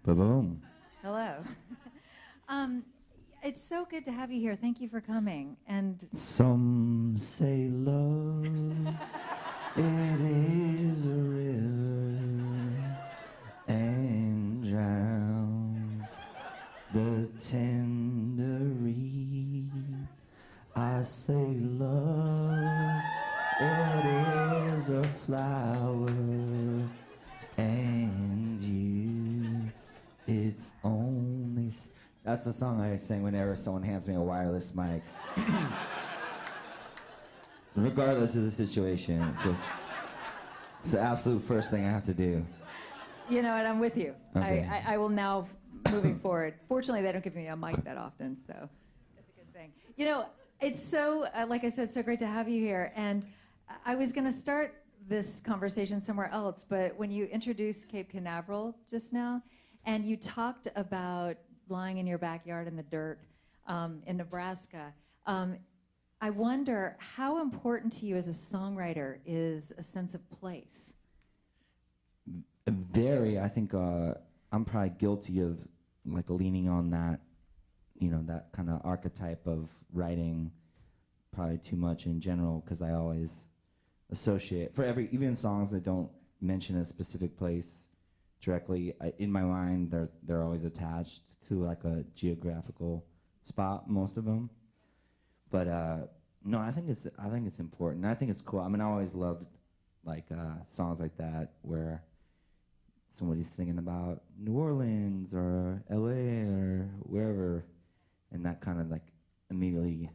Ba-boom. Hello. It's so good to have you here. Thank you for coming. And Some say love, it is a river, and drowns the tender reed. I say love, it is a flower, and you, it's only... That's the song I sing whenever someone hands me a wireless mic. Regardless of the situation. It's the absolute first thing I have to do. you know what? I'm with you. Okay. I will now, moving forward. Fortunately, they don't give me a mic that often, so that's a good thing. You know, it's so, like I said, so great to have you here. And I was going to start this conversation somewhere else, but when you introduced Cape Canaveral just now, and you talked about lying in your backyard in the dirt in Nebraska, I wonder how important to you as a songwriter is a sense of place? Very. I think I'm probably guilty of like leaning on that, you know, that kind of archetype of writing probably too much in general, because I always associate, even songs that don't mention a specific place directly, in my mind they're always attached to like a geographical spot, most of them. But no, I think it's important. I think it's cool. I mean, I always loved like songs like that where somebody's singing about New Orleans or LA or wherever, and that kind of like immediately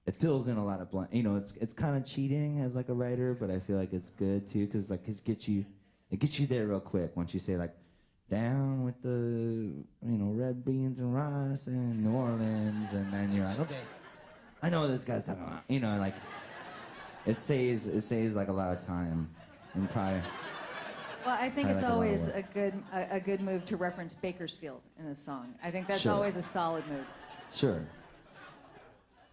it fills in a lot of blank. You know, it's kind of cheating as like a writer, but I feel like it's good too, because like it gets you there real quick once you say like, down with the, you know, red beans and rice in New Orleans, and then you're like, okay, I know what this guy's talking about. You know, like it saves like a lot of time, and probably. Well, I think it's like always a good move to reference Bakersfield in a song. I think that's always a solid move. Sure.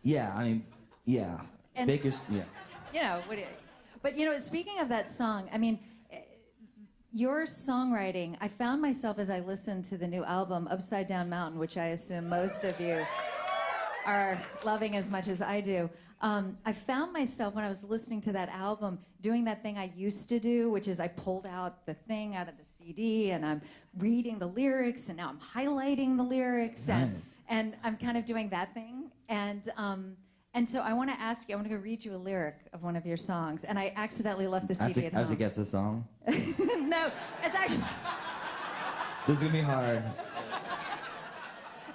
Yeah, I mean, yeah. And, Baker's, yeah. You know, but you know, speaking of that song, I mean, your songwriting, I found myself as I listened to the new album, Upside Down Mountain, which I assume most of you are loving as much as I do. I found myself when I was listening to that album doing that thing I used to do, which is I pulled out the thing out of the CD and I'm reading the lyrics, and now I'm highlighting the lyrics, and I'm kind of doing that thing. And so I want to ask you, I want to go read you a lyric of one of your songs, and I accidentally left the CD at home. I have to guess the song? No, it's actually... This is going to be hard.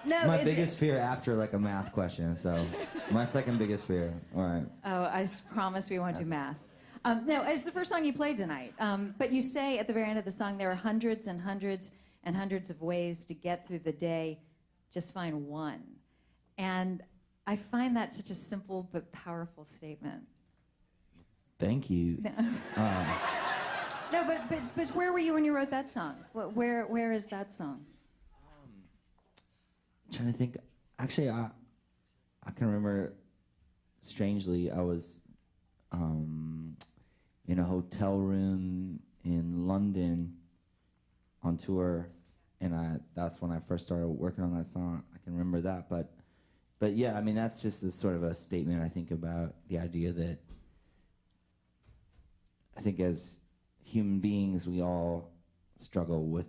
No, it's my biggest fear after like a math question, so my second biggest fear. All right. Oh, I promise we won't do math. No, it's the first song you played tonight. But you say at the very end of the song, there are hundreds and hundreds and hundreds of ways to get through the day. Just find one. And I find that such a simple but powerful statement. Thank you. No, but where were you when you wrote that song? Where is that song? I'm trying to think. Actually, I can remember. Strangely, I was in a hotel room in London on tour, and that's when I first started working on that song. I can remember that, but yeah, I mean, that's just a sort of a statement I think about the idea that I think as human beings we all struggle with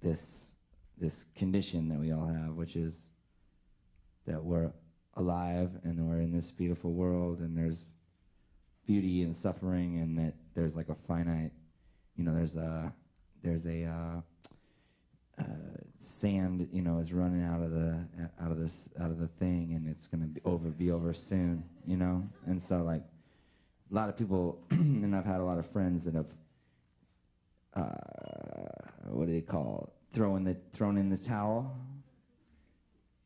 this condition that we all have, which is that we're alive and we're in this beautiful world, and there's beauty and suffering, and that there's like a finite, you know, there's a sand, you know, is running out of the thing, and it's gonna be over soon, you know. And so like a lot of people, and I've had a lot of friends that have what do they call it? Thrown in the towel,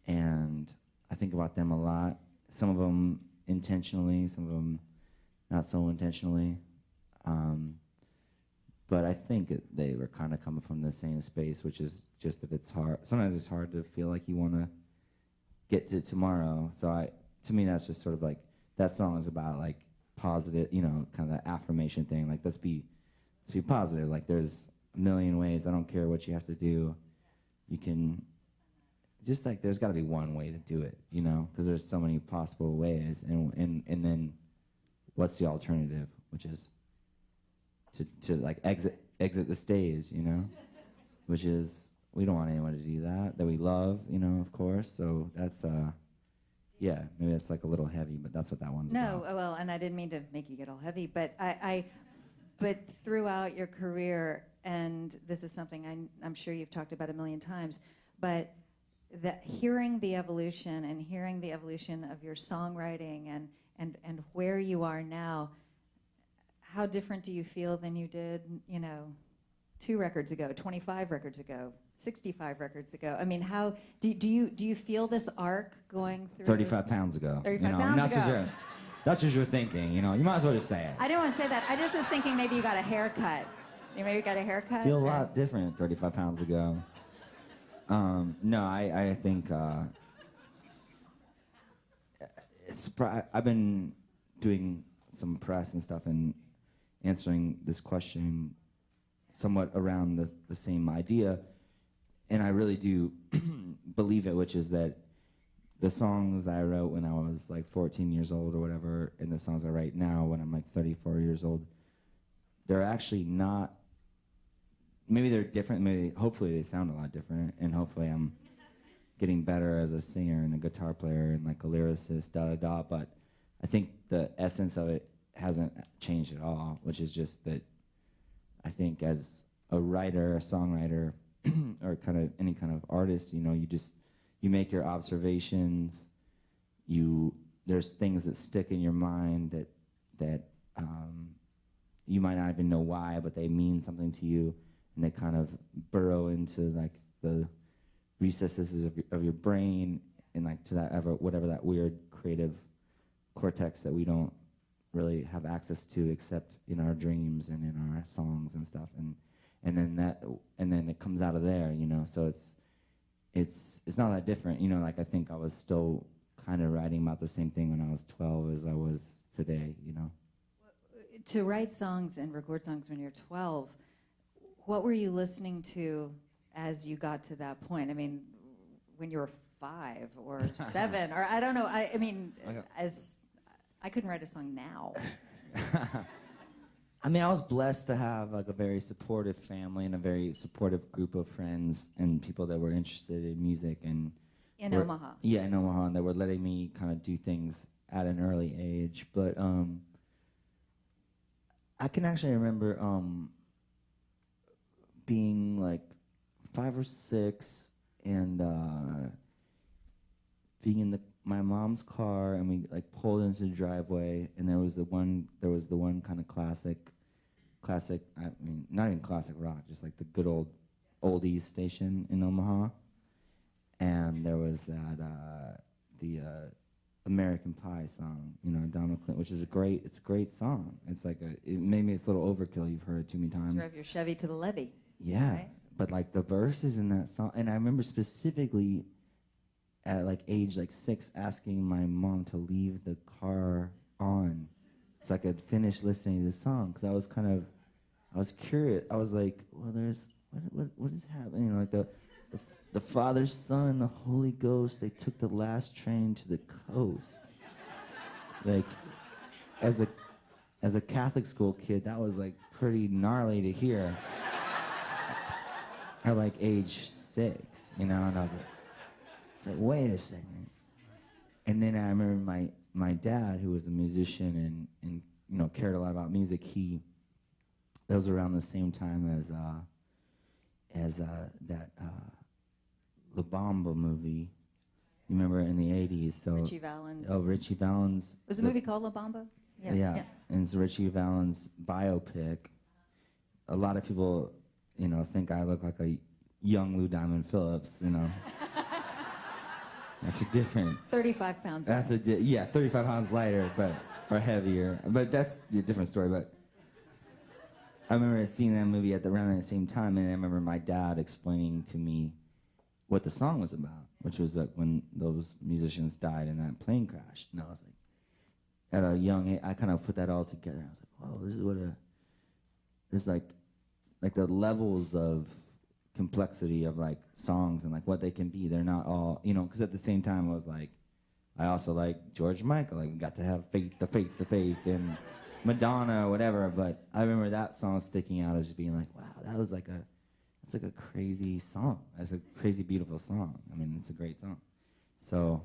and I think about them a lot. Some of them intentionally, some of them not so intentionally. But I think they were kind of coming from the same space, which is just that it's hard. Sometimes it's hard to feel like you want to get to tomorrow. So to me, that's just sort of like, that song is about like positive, you know, kind of that affirmation thing. Like, let's be positive. Like there's a million ways. I don't care what you have to do. You can just like there's got to be one way to do it, you know, because there's so many possible ways, and then what's the alternative, which is to like exit the stage, you know, which is we don't want anyone to do that we love, you know, of course. So that's yeah, maybe that's like a little heavy, but that's what that one's about. No, well, and I didn't mean to make you get all heavy, but but throughout your career, and this is something I'm sure you've talked about a million times, but that hearing the evolution of your songwriting and where you are now, how different do you feel than you did, you know, 2 records ago, 25 records ago, 65 records ago? I mean, how do you feel this arc going through? 35 pounds ago. 35 you know, pounds ago. That's what you're thinking, you know. You might as well just say it. I didn't want to say that. I just was thinking maybe you got a haircut. You maybe got a haircut? Feel a lot different 35 pounds ago. No, I think I've been doing some press and stuff and answering this question somewhat around the same idea, and I really do believe it, which is that the songs I wrote when I was like 14 years old or whatever, and the songs I write now when I'm like 34 years old, they're actually not, maybe they're different, maybe hopefully they sound a lot different, and hopefully I'm getting better as a singer and a guitar player and like a lyricist, but I think the essence of it hasn't changed at all, which is just that I think as a writer, a songwriter, or kind of any kind of artist, you know, you make your observations, there's things that stick in your mind that you might not even know why, but they mean something to you, and they kind of burrow into like the recesses of your brain, and like to that whatever that weird creative cortex that we don't really have access to except in our dreams and in our songs and stuff, and then it comes out of there, you know. So it's not that different, you know. Like I think I was still kind of writing about the same thing when I was 12 as I was today, you know. To write songs and record songs when you're 12, what were you listening to as you got to that point? I mean, when you were 5 or 7, or I don't know. I mean, okay. As I couldn't write a song now. I mean, I was blessed to have like a very supportive family and a very supportive group of friends and people that were interested in music and in Omaha. Yeah, in Omaha, and they were letting me kind of do things at an early age. But I can actually remember being like 5 or 6 and being in my mom's car, and we like pulled into the driveway, and there was the one kind of classic, I mean, not even classic rock, just like the good old oldies station in Omaha, and there was that the American Pie song, you know, Donald Clinton, which is it's a great song. It's like maybe it's a little overkill. You've heard it too many times. Drive your Chevy to the levee. Yeah, right? But like the verses in that song, and I remember specifically at like age like 6 asking my mom to leave the car on so I could finish listening to the song, because I was curious. I was like, well, there's what is happening? You know, like the Father, Son, and the Holy Ghost, they took the last train to the coast. Like as a Catholic school kid, that was like pretty gnarly to hear at like age 6, you know, and I was like, it's like, wait a second. And then I remember my dad, who was a musician and you know cared a lot about music. That was around the same time as that La Bamba movie. You remember in the 80s? So Richie Valens. Oh, Richie Valens. Was the movie called La Bamba? Yeah. And it's Richie Valens' biopic. A lot of people, you know, think I look like a young Lou Diamond Phillips, you know. That's a different. 35 pounds. That's 35 pounds lighter, or heavier. But that's a different story. But I remember seeing that movie around the same time, and I remember my dad explaining to me what the song was about, which was that when those musicians died in that plane crash. And I was like, at a young age, I kind of put that all together. I was like, whoa, this is like like the levels of complexity of like songs and like what they can be. They're not all, you know, because at the same time I was like, I also like George Michael. Like we got to have faith, the faith, and Madonna or whatever. But I remember that song sticking out as just being like, wow, that was like it's like a crazy song. That's a crazy beautiful song. I mean, it's a great song. So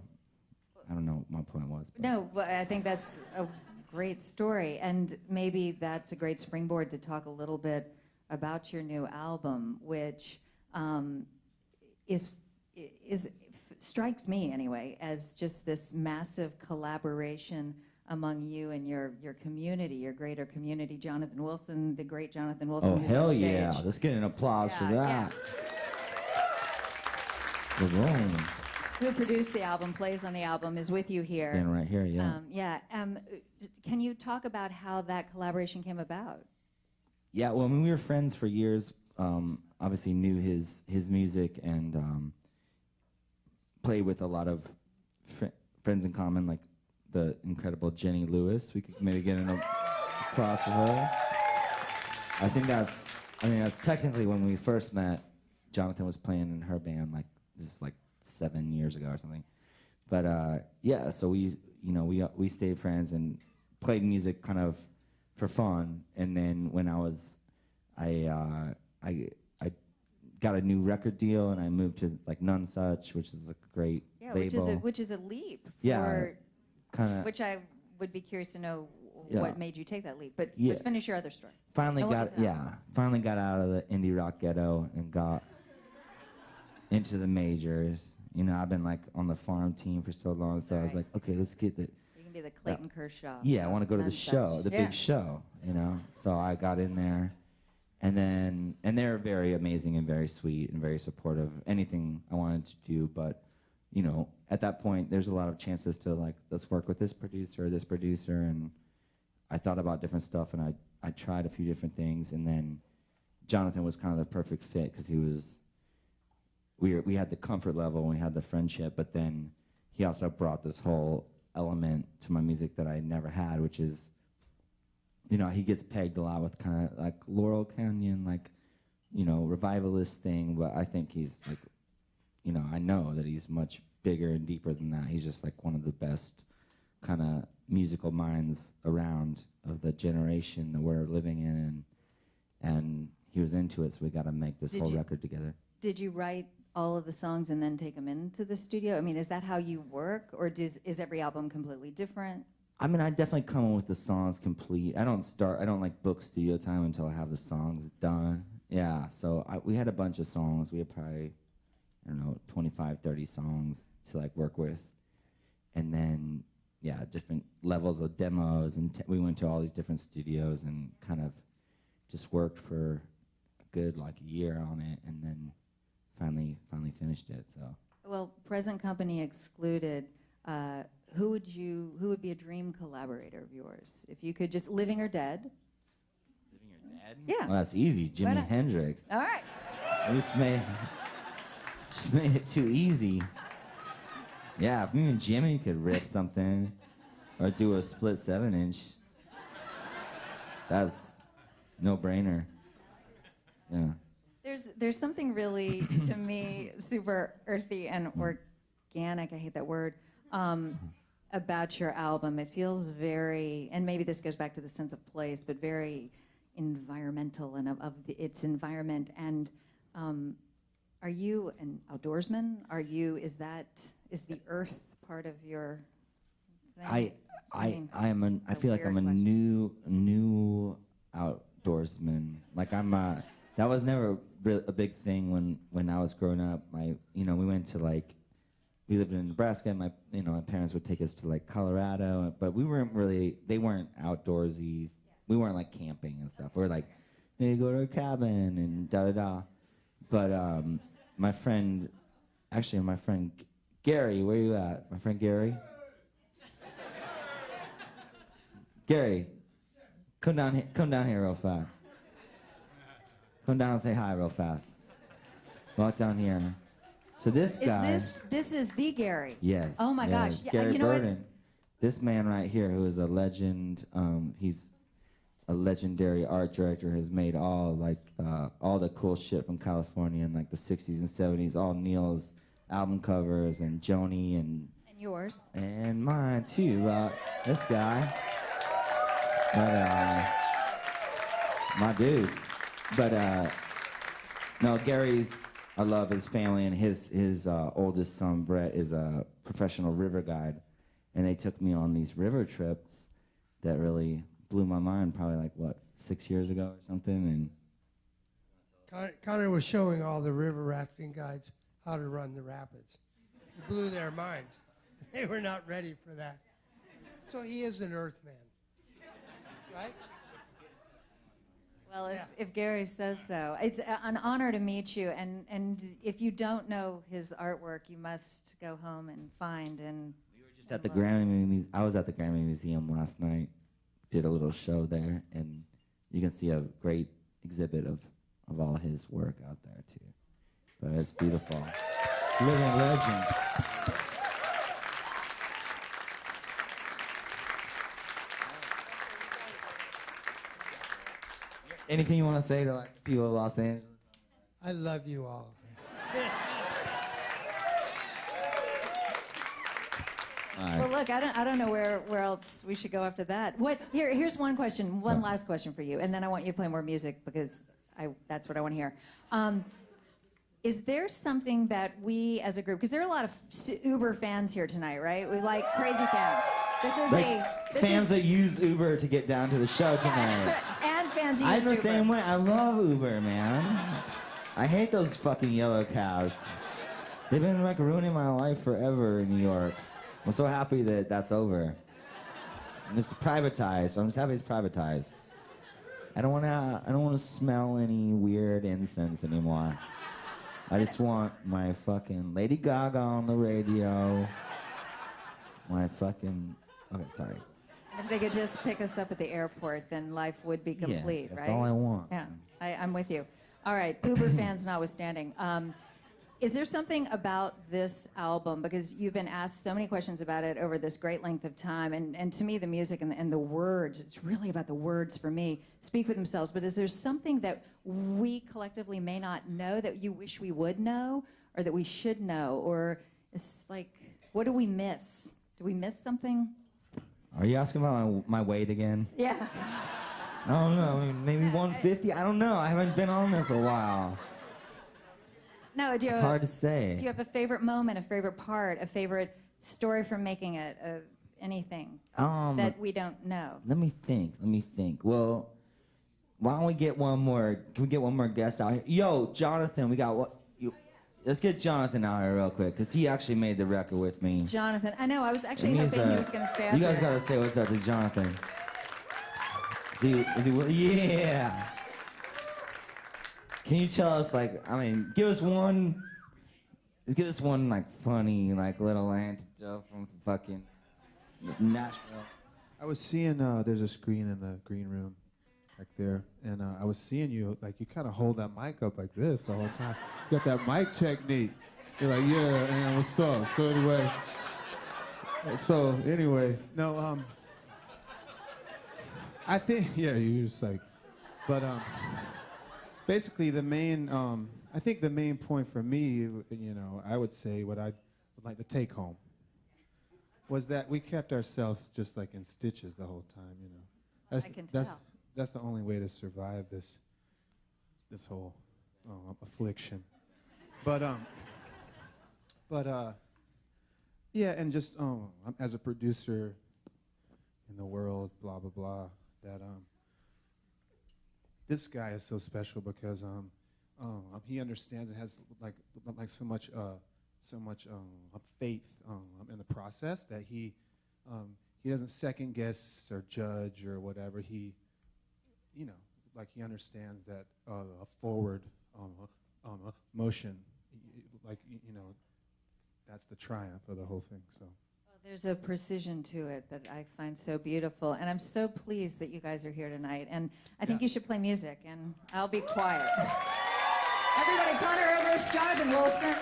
I don't know what my point was. But. No, but I think that's a great story, and maybe that's a great springboard to talk a little bit about your new album, which strikes me anyway as just this massive collaboration among you and your community, your greater community. Jonathan Wilson, the great Jonathan Wilson. Oh, who's hell on stage. yeah! Let's get an applause for that. Yeah. Who produced the album, plays on the album, is with you here. Standing right here, yeah. Can you talk about how that collaboration came about? Yeah, well, I mean, we were friends for years. Obviously knew his music and played with a lot of friends in common, like the incredible Jenny Lewis. We could maybe get an applause for her. I think that's technically when we first met. Jonathan was playing in her band, like just like 7 years ago or something. But yeah, so we we stayed friends and played music kind of for fun. And then when I got a new record deal and I moved to like None Such, which is like a great label. Which is a leap. Yeah, kind of. Which I would be curious to know Yeah. what made you take that leap. But finish your other story. Finally got out of the indie rock ghetto and got into the majors. You know, I've been like on the farm team for so long, so I was like, okay, let's get the. You can be the Clayton Kershaw. Yeah, I want to go to the show, the big show. You know, so I got in there, and they're very amazing and very sweet and very supportive of anything I wanted to do. But you know, at that point, there's a lot of chances to like, let's work with this producer, and I thought about different stuff, and I tried a few different things, and then Jonathan was kind of the perfect fit because he was. We had the comfort level, and we had the friendship, but then he also brought this whole element to my music that I never had, which is, you know, he gets pegged a lot with kind of like Laurel Canyon, like, you know, revivalist thing, but I think he's like, you know, I know that he's much bigger and deeper than that. He's just like one of the best kind of musical minds around of the generation that we're living in, and he was into it, so we got to make this whole record together. Did you write all of the songs and then take them into the studio? I mean, is that how you work, or is every album completely different? I mean, I definitely come in with the songs complete. I don't like book studio time until I have the songs done. Yeah, so we had a bunch of songs. We had probably, I don't know, 25, 30 songs to like work with. And then, yeah, different levels of demos, and we went to all these different studios and kind of just worked for a good like a year on it, and then finally finished it. So well, present company excluded, who would be a dream collaborator of yours if you could, just living or dead? Living or dead? Yeah. Well, that's easy. Jimi Hendrix. All right. I just made it too easy. Yeah, if me and Jimmy could rip something or do a split 7-inch, that's no brainer. Yeah. There's something really, to me, super earthy and organic, I hate that word, about your album. It feels very, and maybe this goes back to the sense of place, but very environmental and of its environment. And are you an outdoorsman? Is the earth part of your thing? I feel like I'm a new outdoorsman. Like that was never a big thing when I was growing up. We went to we lived in Nebraska, and my parents would take us to like Colorado, but they weren't outdoorsy. We weren't like camping and stuff. We were like, hey, go to a cabin and da-da-da. But my friend Gary, where you at? My friend Gary? Gary, come down here real fast. Come down and say hi real fast. Walk down here. So this guy... This is the Gary? Yes. Oh my gosh. Gary Burden. This man right here, who is a legend, a legendary art director, has made all the cool shit from California in like the 60s and 70s, all Neil's album covers, and Joni and yours. And mine too, this guy. But, my dude. But, no, Gary's, I love his family, and his oldest son, Brett, is a professional river guide. And they took me on these river trips that really blew my mind, probably like, what, 6 years ago or something? And Conor was showing all the river rafting guides how to run the rapids. It blew their minds. They were not ready for that. So he is an earthman, right? Well, if Gary says so. It's an honor to meet you, and if you don't know his artwork, you must go home and find and... We were just at the Grammy I was at the Grammy Museum last night, did a little show there, and you can see a great exhibit of all his work out there, too. But it's beautiful. Living legend. Anything you want to say to like people of Los Angeles? I love you all. Well, look, I don't know where else we should go after that. Here's one question, one last question for you, and then I want you to play more music because that's what I want to hear. Is there something that we as a group, because there are a lot of Uber fans here tonight, right? We like crazy fans. This is fans that use Uber to get down to the show tonight. And fans use Uber. I'm the same way. I love Uber, man. I hate those fucking yellow cabs. They've been like ruining my life forever in New York. I'm so happy that that's over. And it's privatized. So I'm just happy it's privatized. I don't want to smell any weird incense anymore. I just want my fucking Lady Gaga on the radio. My fucking... Okay, sorry. If they could just pick us up at the airport, then life would be complete, that's right? That's all I want. Yeah, I'm with you. All right, Uber fans notwithstanding. Is there something about this album, because you've been asked so many questions about it over this great length of time, and to me the music and the words, it's really about the words for me, speak for themselves, but is there something that we collectively may not know that you wish we would know, or that we should know, or it's like, what do we miss? Do we miss something? Are you asking about my weight again? Yeah. I don't know, maybe 150? I don't know, I haven't been on there for a while. No, it's hard to say. Do you have a favorite moment, a favorite part, a favorite story from making it, anything that we don't know? Let me think. Well, why don't we get one more? Can we get one more guest out here? Yo, Jonathan, we got what? Let's get Jonathan out here real quick, because he actually made the record with me. Jonathan, I know, I was actually hoping he was going to stay up You guys here. got to say what's up to Jonathan. Is he, yeah. Can you tell us, like, I mean, give us one, like, funny, like, little anecdote from fucking Nashville. I was seeing, there's a screen in the green room, back there, and I was seeing you, like, you kind of hold that mic up like this the whole time. You got that mic technique. You're like, yeah, and what's up? So anyway, no, I think, yeah, you just like, but, basically, the main, I think the main point for me, you know, I would say what I would like to take home was that we kept ourselves just like in stitches the whole time, you know. I can tell. That's the only way to survive this whole affliction. But yeah, and just as a producer in the world, blah blah blah, that this guy is so special because he understands and has like so much faith in the process that he doesn't second guess or judge or whatever. He, you know, like he understands that a forward motion, like you know, that's the triumph of the whole thing. So. There's a precision to it that I find so beautiful, and I'm so pleased that you guys are here tonight, and I think you should play music, and I'll be quiet. Everybody, Conor Oberst, Jonathan Wilson.